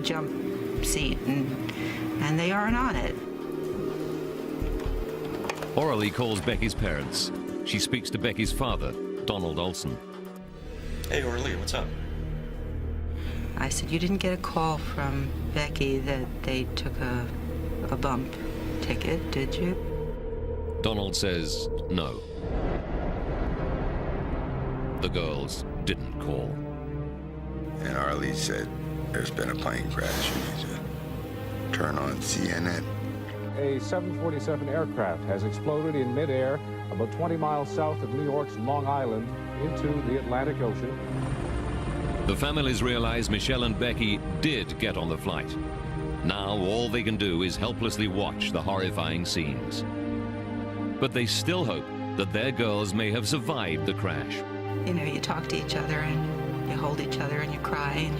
jump seat, and they aren't on it. Orally calls Becky's parents. She speaks to Becky's father, Donald Olson. Hey, Orly, what's up? I said, you didn't get a call from Becky that they took a bump ticket, did you? Donald says no. The girls didn't call. And Arlie said, there's been a plane crash. You need to turn on CNN. A 747 aircraft has exploded in midair about 20 miles south of New York's Long Island into the Atlantic Ocean. The families realize Michelle and Becky did get on the flight. Now all they can do is helplessly watch the horrifying scenes. But they still hope that their girls may have survived the crash. You know, you talk to each other and you hold each other and you cry and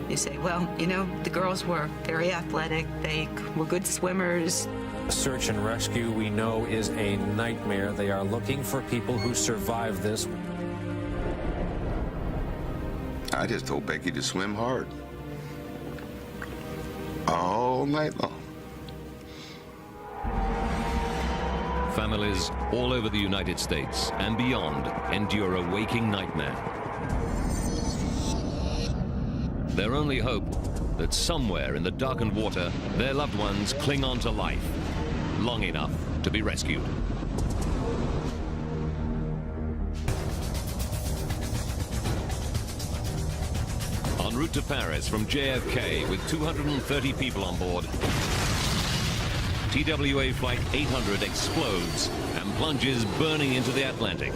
you say, well, you know, the girls were very athletic. They were good swimmers. Search and rescue, we know, is a nightmare. They are looking for people who survived this. I just told Becky to swim hard. All night long. Families all over the United States and beyond endure a waking nightmare. Their only hope that somewhere in the darkened water, their loved ones cling on to life, long enough to be rescued. En route to Paris from JFK with 230 people on board, TWA Flight 800 explodes and plunges burning into the Atlantic.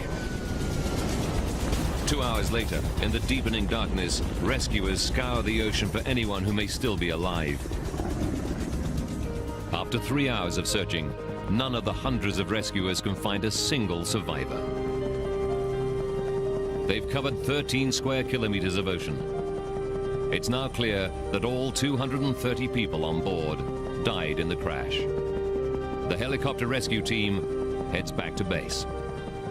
2 hours later, in the deepening darkness, rescuers scour the ocean for anyone who may still be alive. After 3 hours of searching, none of the hundreds of rescuers can find a single survivor. They've covered 13 square kilometers of ocean. It's now clear that all 230 people on board died in the crash. The helicopter rescue team heads back to base.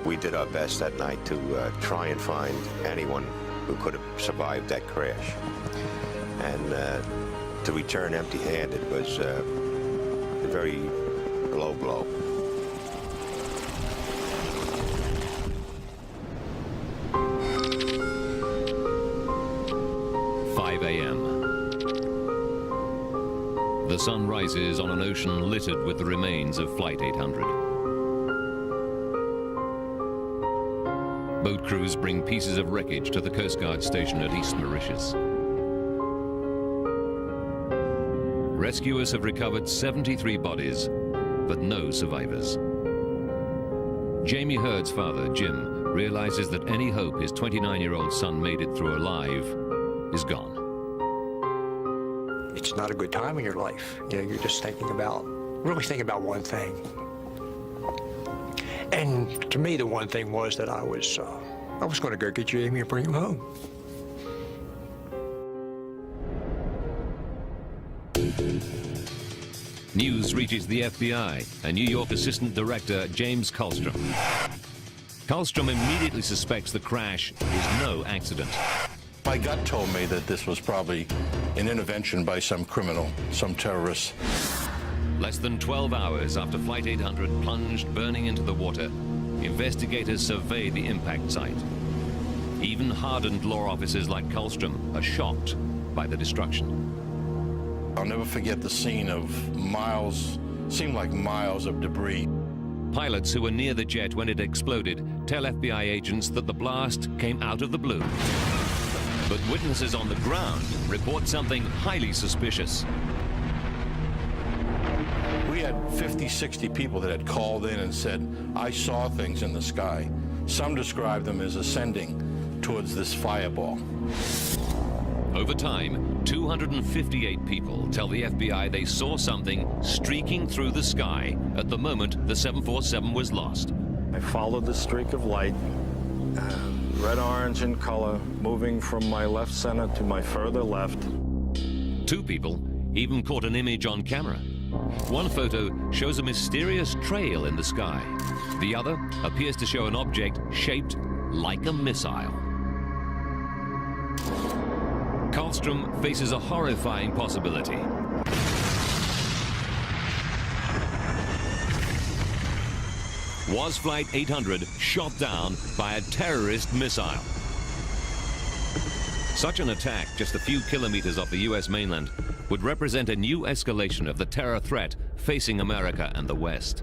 We did our best that night to try and find anyone who could have survived that crash. And to return empty-handed was a very low blow. The sun rises on an ocean littered with the remains of Flight 800. Boat crews bring pieces of wreckage to the Coast Guard station at East Mauritius. Rescuers have recovered 73 bodies, but no survivors. Jamie Hurd's father, Jim, realizes that any hope his 29-year-old son made it through alive is gone. It's not a good time in your life. You know, you're just really thinking about one thing. And to me, the one thing was that I was going to go get Jamie and bring him home. News reaches the FBI and New York Assistant Director James Kallstrom. Kallstrom immediately suspects the crash is no accident. My gut told me that this was probably an intervention by some criminal, some terrorist. Less than 12 hours after Flight 800 plunged burning into the water, investigators survey the impact site. Even hardened law officers like Kallstrom are shocked by the destruction. I'll never forget the scene of miles, seemed like miles of debris. Pilots who were near the jet when it exploded tell FBI agents that the blast came out of the blue. But witnesses on the ground report something highly suspicious. We had 50, 60 people that had called in and said, I saw things in the sky. Some described them as ascending towards this fireball. Over time, 258 people tell the FBI they saw something streaking through the sky at the moment the 747 was lost. I followed the streak of light, red-orange in color, moving from my left center to my further left. 2 people even caught an image on camera. One photo shows a mysterious trail in the sky. The other appears to show an object shaped like a missile. Karlstrom faces a horrifying possibility. Was Flight 800 shot down by a terrorist missile? Such an attack just a few kilometers off the US mainland would represent a new escalation of the terror threat facing America and the West.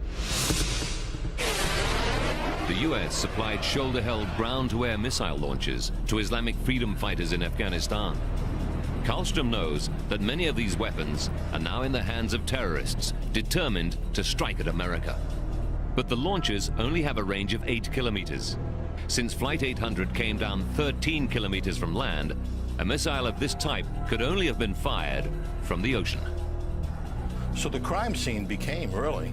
The US supplied shoulder-held ground-to-air missile launches to Islamic freedom fighters in Afghanistan. Karlstrom knows that many of these weapons are now in the hands of terrorists determined to strike at America. But the launches only have a range of 8 kilometers. Since Flight 800 came down 13 kilometers from land, a missile of this type could only have been fired from the ocean. So the crime scene became really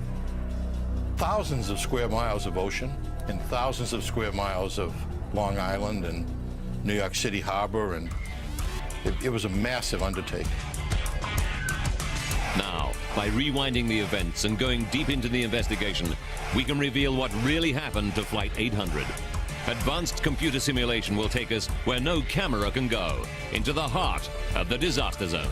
thousands of square miles of ocean and thousands of square miles of Long Island and New York City Harbor, and it was a massive undertaking. Now, by rewinding the events and going deep into the investigation, we can reveal what really happened to Flight 800. Advanced computer simulation will take us where no camera can go, into the heart of the disaster zone.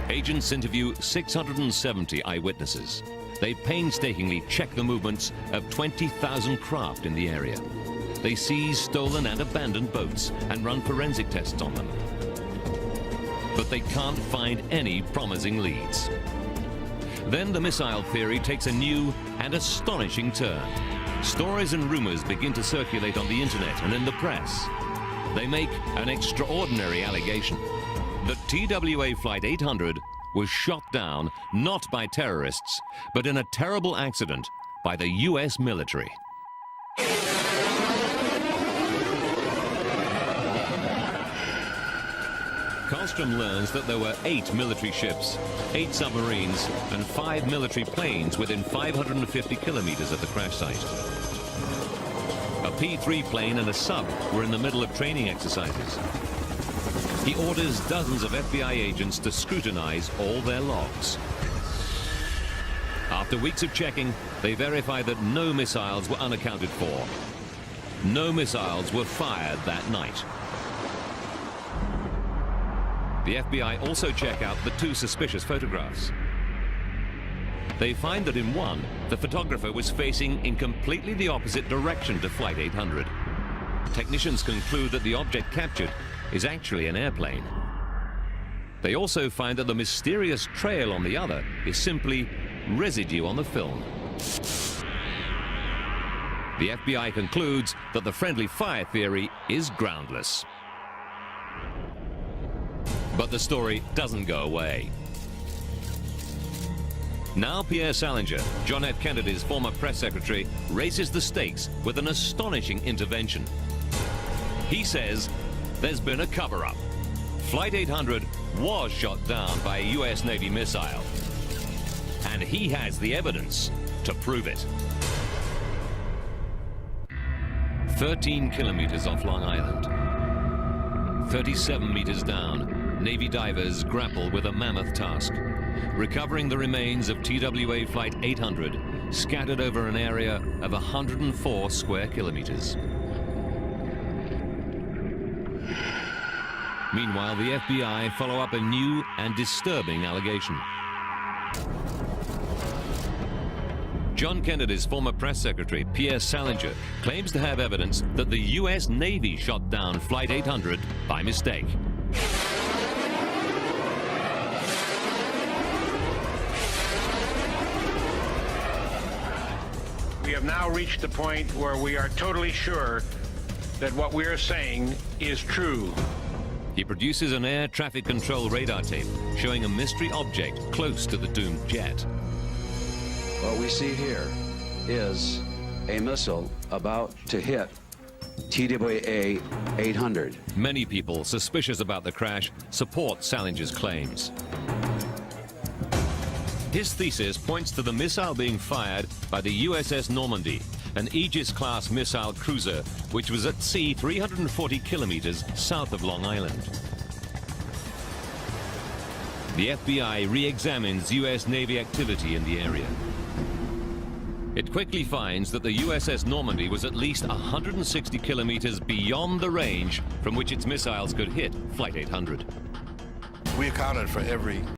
Agents interview 670 eyewitnesses. They painstakingly check the movements of 20,000 craft in the area. They seize stolen and abandoned boats and run forensic tests on them. But they can't find any promising leads. Then the missile theory takes a new and astonishing turn. Stories and rumors begin to circulate on the internet and in the press. They make an extraordinary allegation that TWA Flight 800 was shot down not by terrorists, but in a terrible accident by the US military. Karlstrom learns that there were 8 military ships, 8 submarines, and 5 military planes within 550 kilometers of the crash site. A P-3 plane and a sub were in the middle of training exercises. He orders dozens of FBI agents to scrutinize all their logs. After weeks of checking, they verify that no missiles were unaccounted for. No missiles were fired that night. The FBI also check out the 2 suspicious photographs. They find that in one, the photographer was facing in completely the opposite direction to Flight 800. Technicians conclude that the object captured is actually an airplane. They also find that the mysterious trail on the other is simply residue on the film. The FBI concludes that the friendly fire theory is groundless. But the story doesn't go away. Now Pierre Salinger, John F. Kennedy's former press secretary, raises the stakes with an astonishing intervention. He says there's been a cover-up. Flight 800 was shot down by a US Navy missile. And he has the evidence to prove it. 13 kilometers off Long Island. 37 meters down, Navy divers grapple with a mammoth task, recovering the remains of TWA Flight 800 scattered over an area of 104 square kilometers. Meanwhile, the FBI follow up a new and disturbing allegation. John Kennedy's former press secretary, Pierre Salinger, claims to have evidence that the US Navy shot down Flight 800 by mistake. We have now reached the point where we are totally sure that what we are saying is true. He produces an air traffic control radar tape showing a mystery object close to the doomed jet. What we see here is a missile about to hit TWA 800. Many people suspicious about the crash support Salinger's claims. His thesis points to the missile being fired by the USS Normandy, an Aegis-class missile cruiser which was at sea 340 kilometers south of Long Island. The FBI re-examines US Navy activity in the area. It quickly finds that the USS Normandy was at least 160 kilometers beyond the range from which its missiles could hit Flight 800. We accounted for every